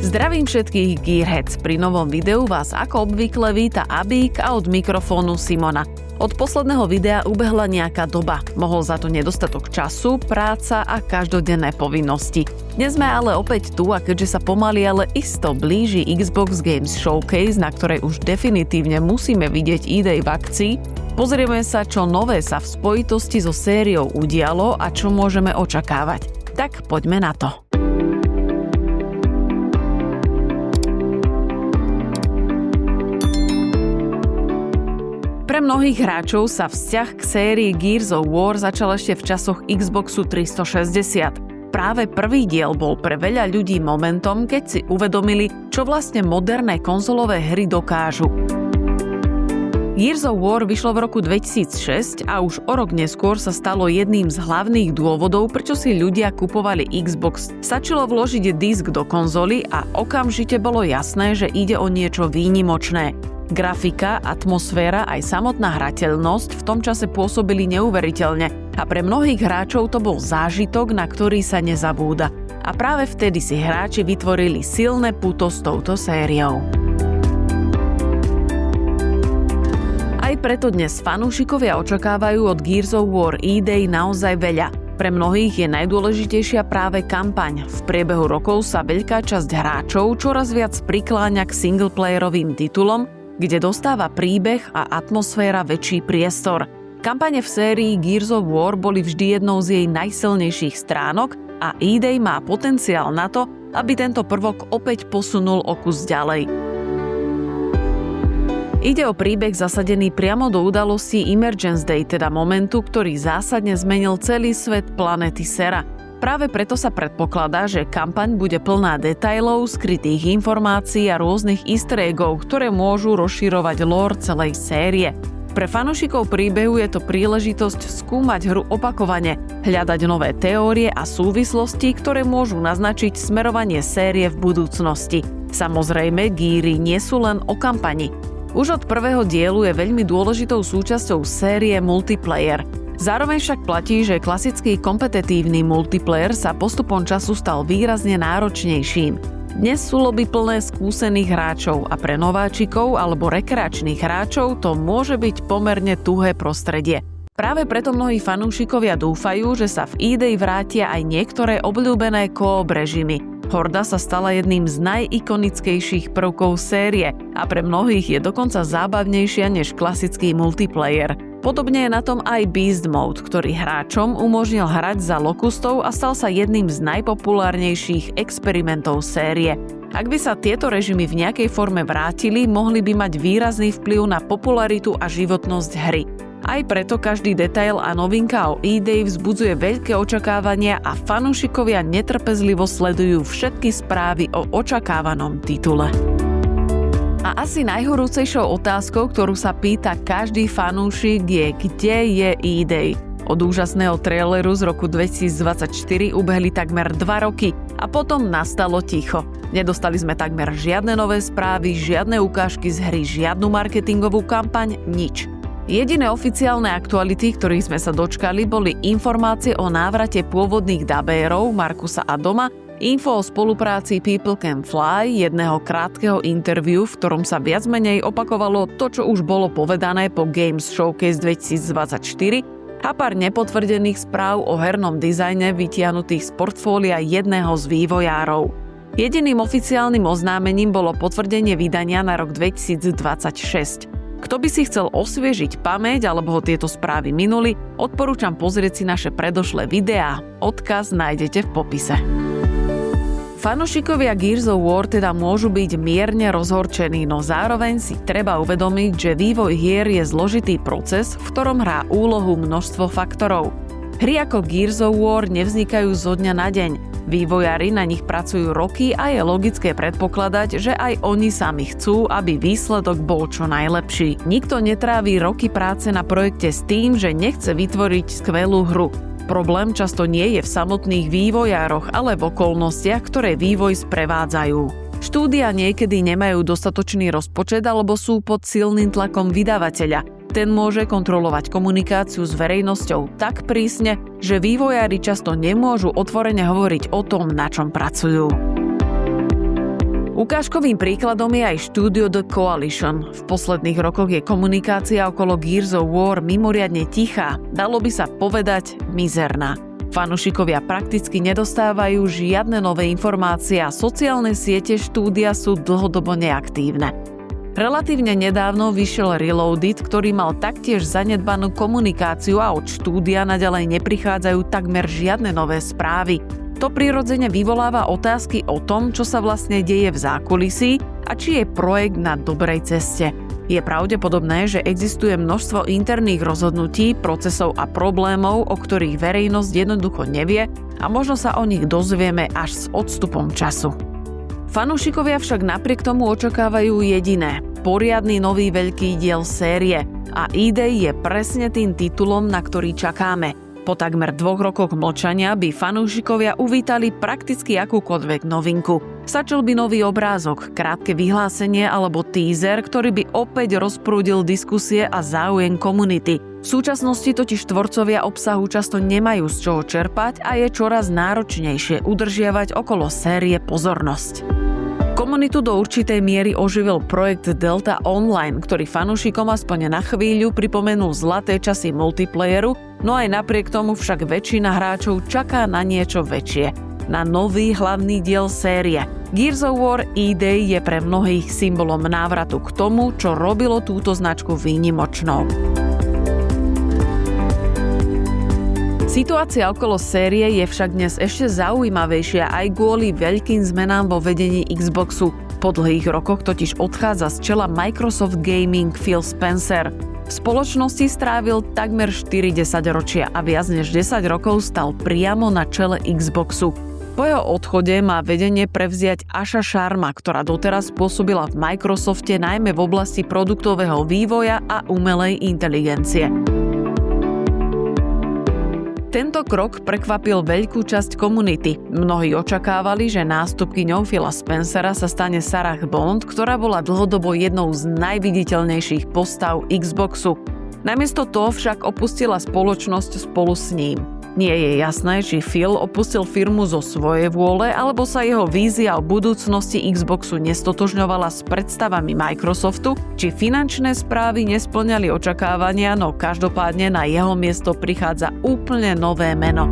Zdravím všetkých Gearheads. Pri novom videu vás ako obvykle víta Abík a od mikrofónu Simona. Od posledného videa ubehla nejaká doba. Mohol za to nedostatok času, práca a každodenné povinnosti. Dnes sme ale opäť tu a keďže sa pomaly, ale isto blíži Xbox Games Showcase, na ktorej už definitívne musíme vidieť EA v akcii, pozrieme sa, čo nové sa v spojitosti so sériou udialo a čo môžeme očakávať. Tak poďme na to. Pre mnohých hráčov sa vzťah k sérii Gears of War začal ešte v časoch Xboxu 360. Práve prvý diel bol pre veľa ľudí momentom, keď si uvedomili, čo vlastne moderné konzolové hry dokážu. Gears of War vyšlo v roku 2006 a už o rok neskôr sa stalo jedným z hlavných dôvodov, prečo si ľudia kupovali Xbox. Stačilo vložiť disk do konzoly a okamžite bolo jasné, že ide o niečo výnimočné. Grafika, atmosféra aj samotná hrateľnosť v tom čase pôsobili neuveriteľne a pre mnohých hráčov to bol zážitok, na ktorý sa nezabúda. A práve vtedy si hráči vytvorili silné puto s touto sériou. Aj preto dnes fanúšikovia očakávajú od Gears of War EA naozaj veľa. Pre mnohých je najdôležitejšia práve kampaň. V priebehu rokov sa veľká časť hráčov čoraz viac prikláňa k singleplayerovým titulom, kde dostáva príbeh a atmosféra väčší priestor. Kampane v sérii Gears of War boli vždy jednou z jej najsilnejších stránok a EA má potenciál na to, aby tento prvok opäť posunul o kus ďalej. Ide o príbeh zasadený priamo do udalostí Emergence Day, teda momentu, ktorý zásadne zmenil celý svet planéty Sera. Práve preto sa predpokladá, že kampaň bude plná detailov, skrytých informácií a rôznych easter eggov, ktoré môžu rozširovať lore celej série. Pre fanúšikov príbehu je to príležitosť skúmať hru opakovane, hľadať nové teórie a súvislosti, ktoré môžu naznačiť smerovanie série v budúcnosti. Samozrejme, Geary nie sú len o kampani. Už od prvého dielu je veľmi dôležitou súčasťou série multiplayer. Zároveň však platí, že klasický kompetitívny multiplayer sa postupom času stal výrazne náročnejším. Dnes sú lobby plné skúsených hráčov a pre nováčikov alebo rekreačných hráčov to môže byť pomerne tuhé prostredie. Práve preto mnohí fanúšikovia dúfajú, že sa v EA vrátia aj niektoré obľúbené co-op režimy. Horda sa stala jedným z najikonickejších prvkov série a pre mnohých je dokonca zábavnejšia než klasický multiplayer. Podobne je na tom aj Beast Mode, ktorý hráčom umožnil hrať za lokustov a stal sa jedným z najpopulárnejších experimentov série. Ak by sa tieto režimy v nejakej forme vrátili, mohli by mať výrazný vplyv na popularitu a životnosť hry. Aj preto každý detail a novinka o EA vzbudzuje veľké očakávania a fanúšikovia netrpezlivo sledujú všetky správy o očakávanom titule. A asi najhorúcejšou otázkou, ktorú sa pýta každý fanúšik je, kde je EA. Od úžasného traileru z roku 2024 ubehli takmer 2 roky a potom nastalo ticho. Nedostali sme takmer žiadne nové správy, žiadne ukážky z hry, žiadnu marketingovú kampaň, nič. Jediné oficiálne aktuality, ktorých sme sa dočkali, boli informácie o návrate pôvodných dabérov Markusa a Doma, info o spolupráci People Can Fly, jedného krátkeho interview, v ktorom sa viac menej opakovalo to, čo už bolo povedané po Games Showcase 2024 a pár nepotvrdených správ o hernom dizajne vytiahnutých z portfólia jedného z vývojárov. Jediným oficiálnym oznámením bolo potvrdenie vydania na rok 2026. Kto by si chcel osviežiť pamäť alebo ho tieto správy minuli, odporúčam pozrieť si naše predošlé videá. Odkaz nájdete v popise. Fanúšikovia Gears of War teda môžu byť mierne rozhorčení, no zároveň si treba uvedomiť, že vývoj hier je zložitý proces, v ktorom hrá úlohu množstvo faktorov. Hry ako Gears of War nevznikajú zo dňa na deň. Vývojári na nich pracujú roky a je logické predpokladať, že aj oni sami chcú, aby výsledok bol čo najlepší. Nikto netrávi roky práce na projekte s tým, že nechce vytvoriť skvelú hru. Problém často nie je v samotných vývojároch, ale v okolnostiach, ktoré vývoj sprevádzajú. Štúdia niekedy nemajú dostatočný rozpočet alebo sú pod silným tlakom vydavateľa. Ten môže kontrolovať komunikáciu s verejnosťou tak prísne, že vývojári často nemôžu otvorene hovoriť o tom, na čom pracujú. Ukážkovým príkladom je aj štúdio The Coalition. V posledných rokoch je komunikácia okolo Gears of War mimoriadne tichá, dalo by sa povedať mizerná. Fanúšikovia prakticky nedostávajú žiadne nové informácie a sociálne siete štúdia sú dlhodobo neaktívne. Relatívne nedávno vyšiel Reloaded, ktorý mal taktiež zanedbanú komunikáciu a od štúdia naďalej neprichádzajú takmer žiadne nové správy. To prirodzene vyvoláva otázky o tom, čo sa vlastne deje v zákulisí a či je projekt na dobrej ceste. Je pravdepodobné, že existuje množstvo interných rozhodnutí, procesov a problémov, o ktorých verejnosť jednoducho nevie a možno sa o nich dozvieme až s odstupom času. Fanúšikovia však napriek tomu očakávajú jediné – poriadny nový veľký diel série a ID je presne tým titulom, na ktorý čakáme. Po takmer 2 rokoch mlčania by fanúšikovia uvítali prakticky akúkoľvek novinku. Stačil by nový obrázok, krátke vyhlásenie alebo teaser, ktorý by opäť rozprúdil diskusie a záujem komunity. V súčasnosti totiž tvorcovia obsahu často nemajú z čoho čerpať a je čoraz náročnejšie udržiavať okolo série pozornosť. Komunitu do určitej miery oživil projekt Delta Online, ktorý fanúšikom aspoň na chvíľu pripomenul zlaté časy multiplayeru, no aj napriek tomu však väčšina hráčov čaká na niečo väčšie. Na nový hlavný diel série. Gears of War ID je pre mnohých symbolom návratu k tomu, čo robilo túto značku výnimočnou. Situácia okolo série je však dnes ešte zaujímavejšia aj kvôli veľkým zmenám vo vedení Xboxu. Po dlhých rokoch totiž odchádza z čela Microsoft Gaming Phil Spencer. V spoločnosti strávil takmer 40 ročia a viac než 10 rokov stal priamo na čele Xboxu. Po jeho odchode má vedenie prevziať Asha Sharma, ktorá doteraz pôsobila v Microsofte najmä v oblasti produktového vývoja a umelej inteligencie. Tento krok prekvapil veľkú časť komunity. Mnohí očakávali, že nástupkyňou Phila Spencera sa stane Sarah Bond, ktorá bola dlhodobo jednou z najviditeľnejších postav Xboxu. Namiesto toho však opustila spoločnosť spolu s ním. Nie je jasné, či Phil opustil firmu zo svojej vôle, alebo sa jeho vízia o budúcnosti Xboxu nestotožňovala s predstavami Microsoftu, či finančné správy nespĺňali očakávania, no každopádne na jeho miesto prichádza úplne nové meno.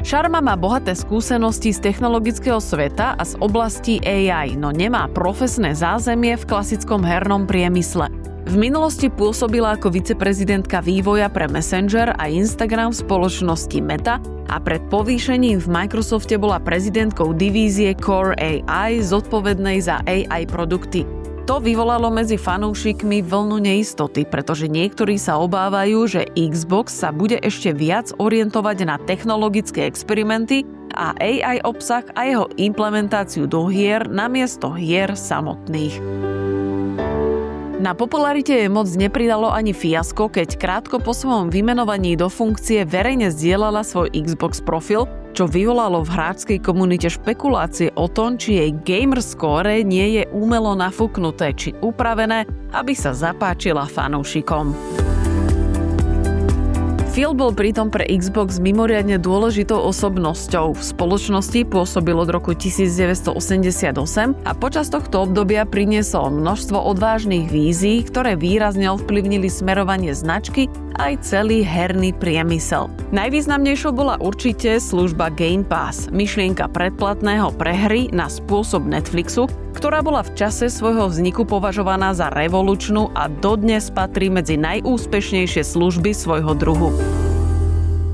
Sharma má bohaté skúsenosti z technologického sveta a z oblasti AI, no nemá profesné zázemie v klasickom hernom priemysle. V minulosti pôsobila ako viceprezidentka vývoja pre Messenger a Instagram v spoločnosti Meta a pred povýšením v Microsofte bola prezidentkou divízie Core AI zodpovednej za AI produkty. To vyvolalo medzi fanúšikmi vlnu neistoty, pretože niektorí sa obávajú, že Xbox sa bude ešte viac orientovať na technologické experimenty a AI obsah a jeho implementáciu do hier namiesto hier samotných. Na popularite jej moc nepridalo ani fiasko, keď krátko po svojom vymenovaní do funkcie verejne zdieľala svoj Xbox profil, čo vyvolalo v hráčskej komunite špekulácie o tom, či jej gamer score nie je umelo nafúknuté či upravené, aby sa zapáčila fanúšikom. Phil bol pritom pre Xbox mimoriadne dôležitou osobnosťou. V spoločnosti pôsobil od roku 1988 a počas tohto obdobia priniesol množstvo odvážnych vízií, ktoré výrazne ovplyvnili smerovanie značky aj celý herný priemysel. Najvýznamnejšou bola určite služba Game Pass, myšlienka predplatného pre hry na spôsob Netflixu, ktorá bola v čase svojho vzniku považovaná za revolučnú a dodnes patrí medzi najúspešnejšie služby svojho druhu.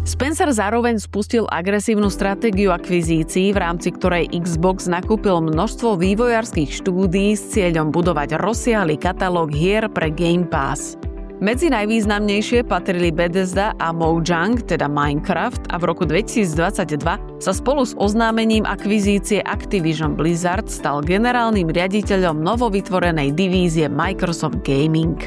Spencer zároveň spustil agresívnu stratégiu akvizícií, v rámci ktorej Xbox nakúpil množstvo vývojárskych štúdií s cieľom budovať rozsiahly katalóg hier pre Game Pass. Medzi najvýznamnejšie patrili Bethesda a Mojang, teda Minecraft, a v roku 2022 sa spolu s oznámením akvizície Activision Blizzard stal generálnym riaditeľom novovytvorenej divízie Microsoft Gaming.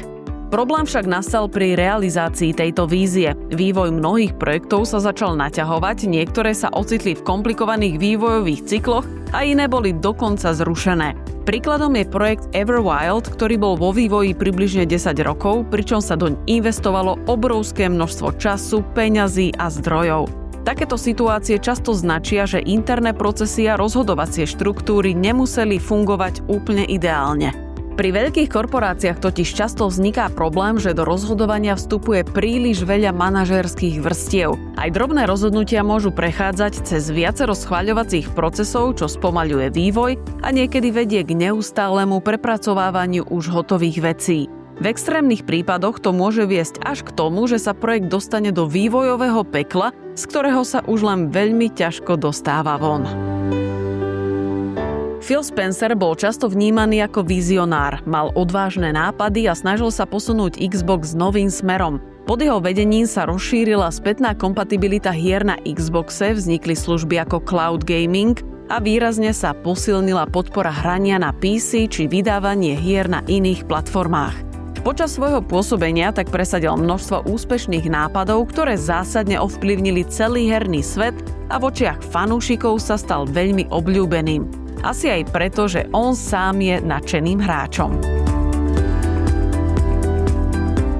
Problém však nastal pri realizácii tejto vízie. Vývoj mnohých projektov sa začal naťahovať, niektoré sa ocitli v komplikovaných vývojových cykloch a iné boli dokonca zrušené. Príkladom je projekt Everwild, ktorý bol vo vývoji približne 10 rokov, pričom sa doň investovalo obrovské množstvo času, peňazí a zdrojov. Takéto situácie často značia, že interné procesy a rozhodovacie štruktúry nemuseli fungovať úplne ideálne. Pri veľkých korporáciách totiž často vzniká problém, že do rozhodovania vstupuje príliš veľa manažérskych vrstiev. Aj drobné rozhodnutia môžu prechádzať cez viacero schvaľovacích procesov, čo spomaľuje vývoj a niekedy vedie k neustálemu prepracovávaniu už hotových vecí. V extrémnych prípadoch to môže viesť až k tomu, že sa projekt dostane do vývojového pekla, z ktorého sa už len veľmi ťažko dostáva von. Phil Spencer bol často vnímaný ako vizionár, mal odvážne nápady a snažil sa posunúť Xbox novým smerom. Pod jeho vedením sa rozšírila spätná kompatibilita hier na Xboxe, vznikli služby ako cloud gaming a výrazne sa posilnila podpora hrania na PC či vydávanie hier na iných platformách. Počas svojho pôsobenia tak presadil množstvo úspešných nápadov, ktoré zásadne ovplyvnili celý herný svet a v očiach fanúšikov sa stal veľmi obľúbeným. Asi aj preto, že on sám je nadšeným hráčom.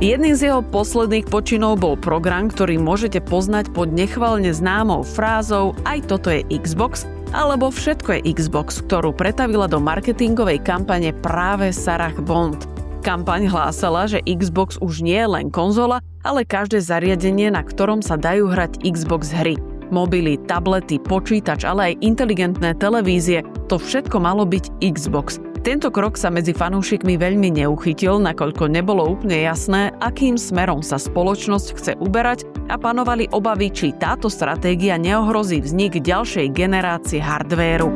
Jedným z jeho posledných počinov bol program, ktorý môžete poznať pod nechvalne známou frázou "Aj toto je Xbox" alebo "Všetko je Xbox", ktorú pretavila do marketingovej kampane práve Sarah Bond. Kampaň hlásala, že Xbox už nie je len konzola, ale každé zariadenie, na ktorom sa dajú hrať Xbox hry. Mobily, tablety, počítač, ale aj inteligentné televízie, to všetko malo byť Xbox. Tento krok sa medzi fanúšikmi veľmi neuchytil, nakoľko nebolo úplne jasné, akým smerom sa spoločnosť chce uberať a panovali obavy, či táto stratégia neohrozí vznik ďalšej generácie hardvéru.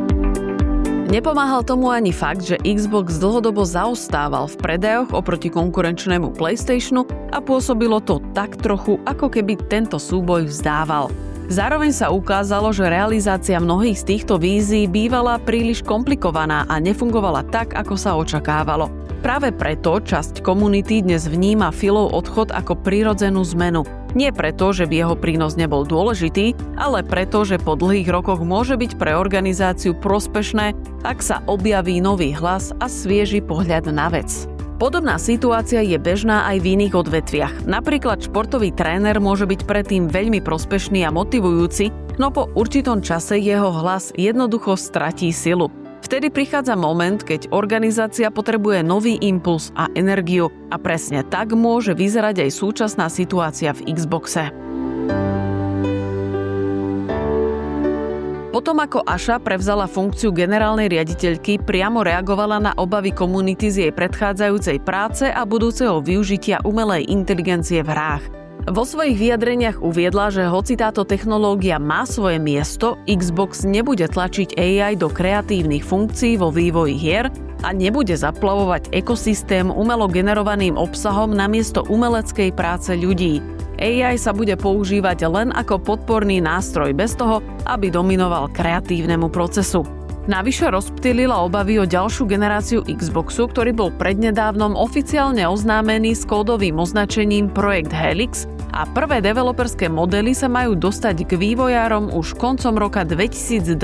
Nepomáhal tomu ani fakt, že Xbox dlhodobo zaostával v predajoch oproti konkurenčnému PlayStationu a pôsobilo to tak trochu, ako keby tento súboj vzdával. Zároveň sa ukázalo, že realizácia mnohých z týchto vízií bývala príliš komplikovaná a nefungovala tak, ako sa očakávalo. Práve preto časť komunity dnes vníma Philov odchod ako prirodzenú zmenu. Nie preto, že by jeho prínos nebol dôležitý, ale preto, že po dlhých rokoch môže byť pre organizáciu prospešné, ak sa objaví nový hlas a svieži pohľad na vec. Podobná situácia je bežná aj v iných odvetviach. Napríklad športový tréner môže byť predtým veľmi prospešný a motivujúci, no po určitom čase jeho hlas jednoducho stratí silu. Vtedy prichádza moment, keď organizácia potrebuje nový impuls a energiu a presne tak môže vyzerať aj súčasná situácia v Xboxe. Potom ako Asha prevzala funkciu generálnej riaditeľky, priamo reagovala na obavy komunity z jej predchádzajúcej práce a budúceho využitia umelej inteligencie v hrách. Vo svojich vyjadreniach uviedla, že hoci táto technológia má svoje miesto, Xbox nebude tlačiť AI do kreatívnych funkcií vo vývoji hier a nebude zaplavovať ekosystém umelo generovaným obsahom namiesto umeleckej práce ľudí. AI sa bude používať len ako podporný nástroj bez toho, aby dominoval kreatívnemu procesu. Navyše rozptýlila obavy o ďalšiu generáciu Xboxu, ktorý bol prednedávnom oficiálne oznámený s kódovým označením Projekt Helix a prvé developerské modely sa majú dostať k vývojárom už koncom roka 2027.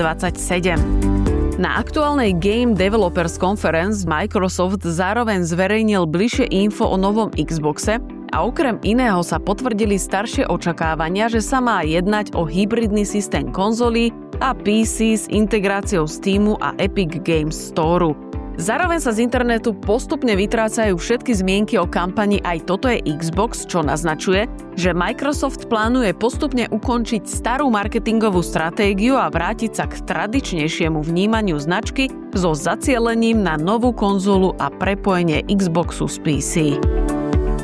Na aktuálnej Game Developers Conference Microsoft zároveň zverejnil bližšie info o novom Xboxe a okrem iného sa potvrdili staršie očakávania, že sa má jednať o hybridný systém konzolí a PC s integráciou Steamu a Epic Games Storeu. Zároveň sa z internetu postupne vytrácajú všetky zmienky o kampani Aj toto je Xbox, čo naznačuje, že Microsoft plánuje postupne ukončiť starú marketingovú stratégiu a vrátiť sa k tradičnejšiemu vnímaniu značky so zacielením na novú konzolu a prepojenie Xboxu s PC.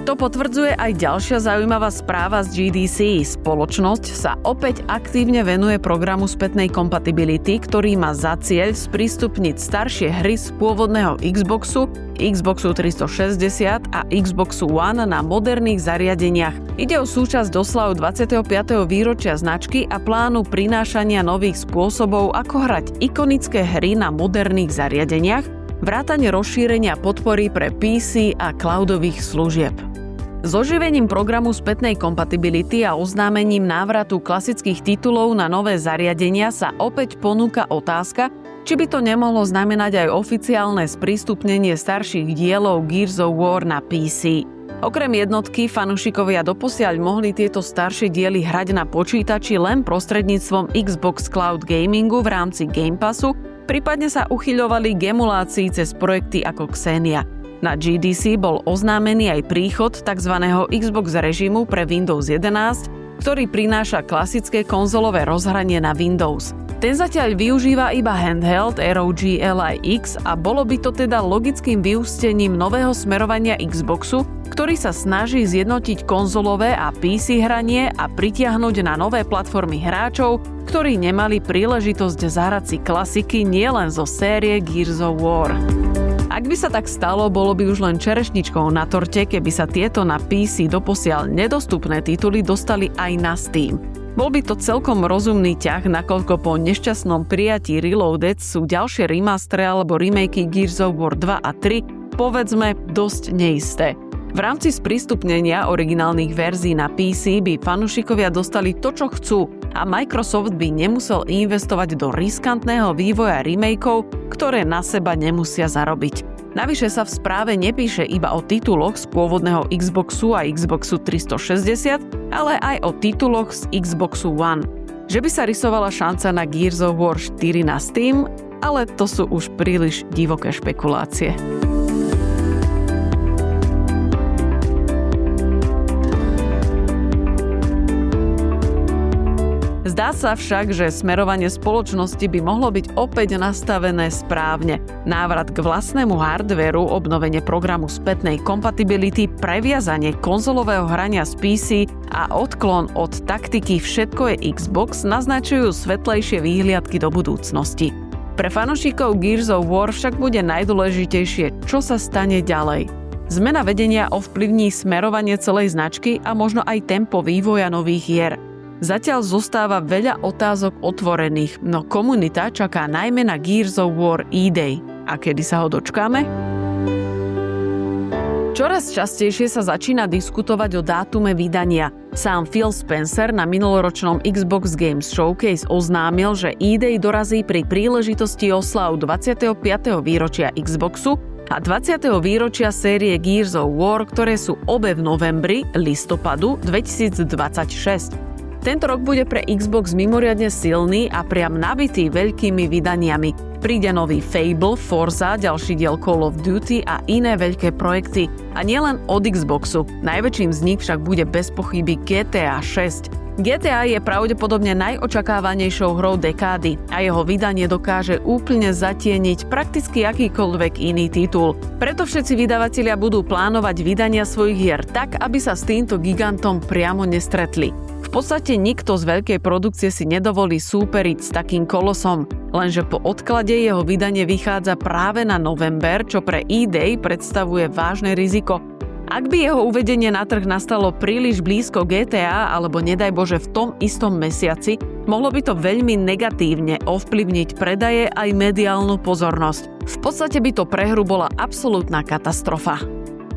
To potvrdzuje aj ďalšia zaujímavá správa z GDC. Spoločnosť sa opäť aktívne venuje programu spätnej kompatibility, ktorý má za cieľ sprístupniť staršie hry z pôvodného Xboxu, Xboxu 360 a Xboxu One na moderných zariadeniach. Ide o súčasť oslav 25. výročia značky a plánu prinášania nových spôsobov, ako hrať ikonické hry na moderných zariadeniach, vrátane rozšírenia podpory pre PC a cloudových služieb. S oživením programu spätnej kompatibility a oznámením návratu klasických titulov na nové zariadenia sa opäť ponúka otázka, Či by to nemohlo znamenať aj oficiálne sprístupnenie starších dielov Gears of War na PC. Okrem jednotky fanúšikovia doposiaľ mohli tieto staršie diely hrať na počítači len prostredníctvom Xbox Cloud Gamingu v rámci Game Passu, prípadne sa uchyľovali k emulácii cez projekty ako Xenia. Na GDC bol oznámený aj príchod tzv. Xbox režimu pre Windows 11, ktorý prináša klasické konzolové rozhranie na Windows. Ten zatiaľ využíva iba handheld ROG Ally X a bolo by to teda logickým vyústením nového smerovania Xboxu, ktorý sa snaží zjednotiť konzolové a PC hranie a pritiahnuť na nové platformy hráčov, ktorí nemali príležitosť zahrať si klasiky nielen zo série Gears of War. Ak by sa tak stalo, bolo by už len čerešničkou na torte, keby sa tieto na PC doposiaľ nedostupné tituly dostali aj na Steam. Bol by to celkom rozumný ťah, nakoľko po nešťastnom prijatí Reloaded sú ďalšie remastery alebo remakey Gears of War 2 a 3, povedzme, dosť neisté. V rámci sprístupnenia originálnych verzií na PC by fanúšikovia dostali to, čo chcú a Microsoft by nemusel investovať do riskantného vývoja remakeov, ktoré na seba nemusia zarobiť. Navyše sa v správe nepíše iba o tituloch z pôvodného Xboxu a Xboxu 360, ale aj o tituloch z Xboxu One. Že by sa rysovala šanca na Gears of War 4 na Steam, ale to sú už príliš divoké špekulácie. Zdá sa však, že smerovanie spoločnosti by mohlo byť opäť nastavené správne. Návrat k vlastnému hardvéru, obnovenie programu spätnej kompatibility, previazanie konzolového hrania z PC a odklon od taktiky všetko je Xbox naznačujú svetlejšie výhliadky do budúcnosti. Pre fanúšikov Gears of War však bude najdôležitejšie, čo sa stane ďalej. Zmena vedenia ovplyvní smerovanie celej značky a možno aj tempo vývoja nových hier. Zatiaľ zostáva veľa otázok otvorených, no komunita čaká najmä na Gears of War E-Day. A kedy sa ho dočkáme? Čoraz častejšie sa začína diskutovať o dátume vydania. Sám Phil Spencer na minuloročnom Xbox Games Showcase oznámil, že E-Day dorazí pri príležitosti oslav 25. výročia Xboxu a 20. výročia série Gears of War, ktoré sú obe v novembri, listopadu 2026. Tento rok bude pre Xbox mimoriadne silný a priam nabitý veľkými vydaniami. Príde nový Fable, Forza, ďalší diel Call of Duty a iné veľké projekty. A nielen od Xboxu. Najväčším z nich však bude bez pochyby GTA 6. GTA je pravdepodobne najočakávanejšou hrou dekády a jeho vydanie dokáže úplne zatieniť prakticky akýkoľvek iný titul. Preto všetci vydavatelia budú plánovať vydania svojich hier tak, aby sa s týmto gigantom priamo nestretli. V podstate nikto z veľkej produkcie si nedovolí súperiť s takým kolosom, lenže po odklade jeho vydanie vychádza práve na november, čo pre E-Day predstavuje vážne riziko. Ak by jeho uvedenie na trh nastalo príliš blízko GTA alebo nedaj Bože v tom istom mesiaci, mohlo by to veľmi negatívne ovplyvniť predaje aj mediálnu pozornosť. V podstate by to pre hru bola absolútna katastrofa.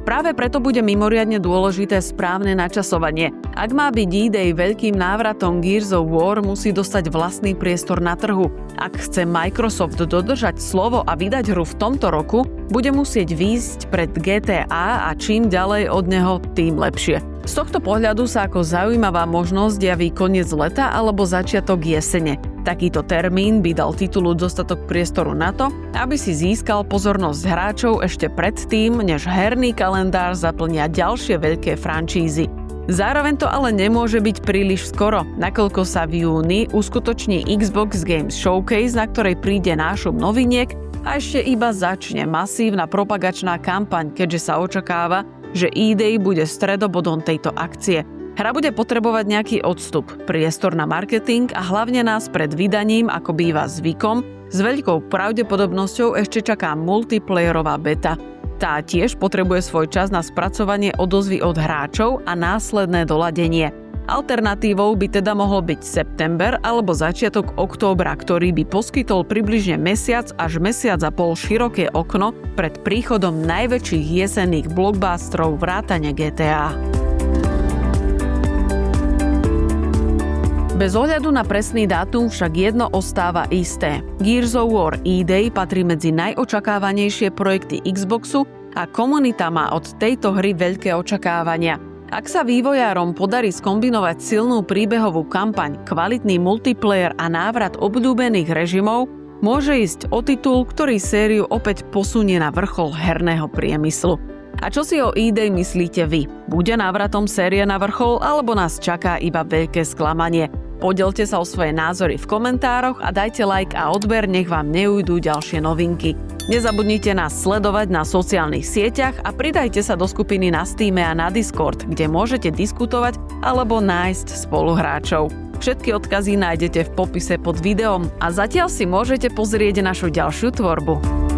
Práve preto bude mimoriadne dôležité správne načasovanie. Ak má byť E-Day veľkým návratom Gears of War, musí dostať vlastný priestor na trhu. Ak chce Microsoft dodržať slovo a vydať hru v tomto roku, bude musieť výjsť pred GTA a čím ďalej od neho, tým lepšie. Z tohto pohľadu sa ako zaujímavá možnosť javí koniec leta alebo začiatok jesene. Takýto termín by dal titulu dostatok priestoru na to, aby si získal pozornosť hráčov ešte predtým, než herný kalendár zaplnia ďalšie veľké franšízy. Zároveň to ale nemôže byť príliš skoro, nakoľko sa v júni uskutoční Xbox Games Showcase, na ktorej príde nášup noviniek a ešte iba začne masívna propagačná kampaň, keďže sa očakáva, že E-Day bude stredobodom tejto akcie. Hra bude potrebovať nejaký odstup, priestor na marketing a hlavne nás pred vydaním, ako býva zvykom, s veľkou pravdepodobnosťou ešte čaká multiplayerová beta. Tá tiež potrebuje svoj čas na spracovanie odozvy od hráčov a následné doladenie. Alternatívou by teda mohol byť september alebo začiatok októbra, ktorý by poskytol približne mesiac až mesiac a pol široké okno pred príchodom najväčších jesenných blockbusterov vrátane GTA. Bez ohľadu na presný dátum však jedno ostáva isté. Gears of War E-Day patrí medzi najočakávanejšie projekty Xboxu a komunita má od tejto hry veľké očakávania. Ak sa vývojárom podarí skombinovať silnú príbehovú kampaň, kvalitný multiplayer a návrat obľúbených režimov, môže ísť o titul, ktorý sériu opäť posunie na vrchol herného priemyslu. A čo si o E-Day myslíte vy? Bude návratom série na vrchol, alebo nás čaká iba veľké sklamanie? Podelte sa o svoje názory v komentároch a dajte like a odber, nech vám neujdu ďalšie novinky. Nezabudnite nás sledovať na sociálnych sieťach a pridajte sa do skupiny na Steame a na Discord, kde môžete diskutovať alebo nájsť spoluhráčov. Všetky odkazy nájdete v popise pod videom a zatiaľ si môžete pozrieť našu ďalšiu tvorbu.